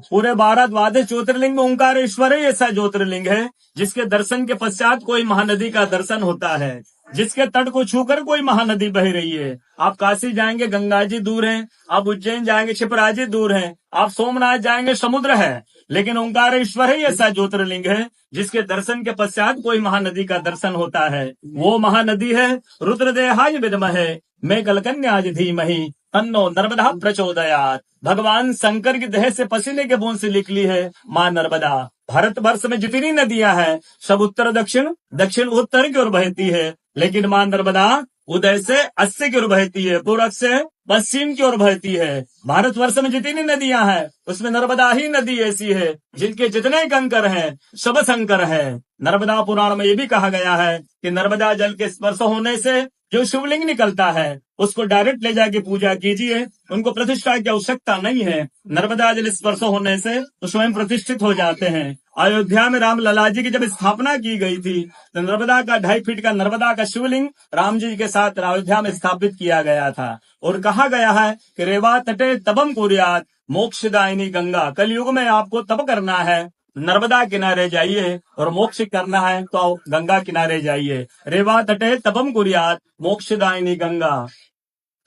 पूरे 12 द्वादश ज्योतिर्लिंग में ओंकारेश्वर ही ऐसा ज्योतिर्लिंग है जिसके दर्शन के पश्चात कोई महानदी का दर्शन होता है, जिसके तट को छूकर कोई महानदी बह रही है। आप काशी जाएंगे गंगा जी दूर हैं, आप उज्जैन जाएंगे क्षिप्रा जी दूर हैं, आप सोमनाथ जाएंगे समुद्र है, लेकिन ओंकारेश्वर ही ऐसा ज्योतिर्लिंग है जिसके दर्शन के पश्चात कोई महानदी का दर्शन होता है। वो महानदी है रुद्रदेहाय विद्महे मैं कलकन्याज धीमहि तन्नो नर्मदा प्रचोदयात्। भगवान शंकर की देह से पसीने के बूंद से निकली है माँ नर्मदा। भारतवर्ष में जितनी नदियां हैं सब उत्तर दक्षिण, दक्षिण उत्तर की ओर बहती है, लेकिन माँ नर्मदा उदय से अस्सी की ओर बहती है, पूरब से पश्चिम की ओर बहती है। भारतवर्ष में जितनी नदियां हैं उसमें नर्मदा ही नदी ऐसी है जिनके जितने कंकर हैं सब शंकर है। नर्मदा पुराण में ये भी कहा गया है कि नर्मदा जल के स्पर्श होने से जो शिवलिंग निकलता है उसको डायरेक्ट ले जाके पूजा कीजिए, उनको प्रतिष्ठा की आवश्यकता नहीं है। नर्मदा जल स्पर्श होने से वो स्वयं प्रतिष्ठित हो जाते हैं। अयोध्या में राम लला जी की जब स्थापना की गई थी तो नर्मदा का 2.5 फीट का नर्मदा का शिवलिंग राम जी के साथ अयोध्या में स्थापित किया गया था। और कहा गया है कि रेवा तटे तपम कुर्यात् मोक्षदायिनी गंगा। कलयुग में आपको तप करना है, नर्मदा किनारे जाइए, और मोक्ष करना है तो गंगा किनारे जाइए। रेवा तटे तपम कुर्यात् मोक्षदायिनी गंगा।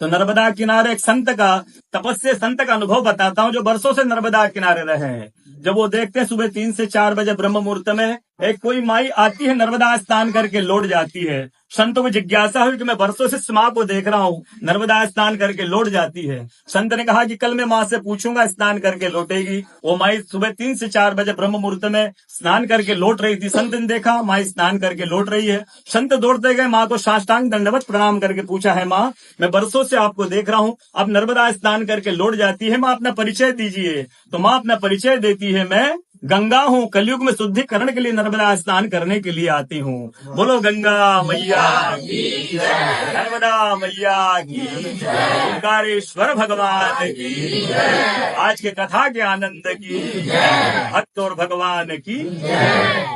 तो नर्मदा किनारे एक संत का, तपस्या संत का अनुभव बताता हूँ जो वर्षों से नर्मदा किनारे रहे हैं। जब वो देखते हैं सुबह 3 से 4 बजे ब्रह्म मुहूर्त में एक कोई माई आती है, नर्मदा स्नान करके लौट जाती है। संतों को जिज्ञासा हुई कि मैं वर्षों से इस माँ को देख रहा हूँ, नर्मदा स्नान करके लौट जाती है। संत ने कहा कि कल मैं माँ से पूछूंगा, स्नान करके लौटेगी। वो माई सुबह 3 से 4 बजे ब्रह्म मुहूर्त में स्नान करके लौट रही थी। संत ने देखा माई स्नान करके लौट रही है। संत दौड़ते गए, माँ को साष्टांग दंडवत प्रणाम करके पूछा, है माँ मैं वर्षों से आपको देख रहा हूँ, अब नर्मदा स्नान करके लौट जाती है, माँ अपना परिचय दीजिए। तो माँ अपना परिचय देती है, मैं गंगा हूँ, कलयुग में शुद्धिकरण के लिए नर्मदा स्नान करने के लिए आती हूँ। बोलो गंगा मैया की जय, नर्मदा मैया की जय, ओंकारेश्वर भगवान की जय, आज के कथा के आनंद की जय, भक्त और भगवान की जय।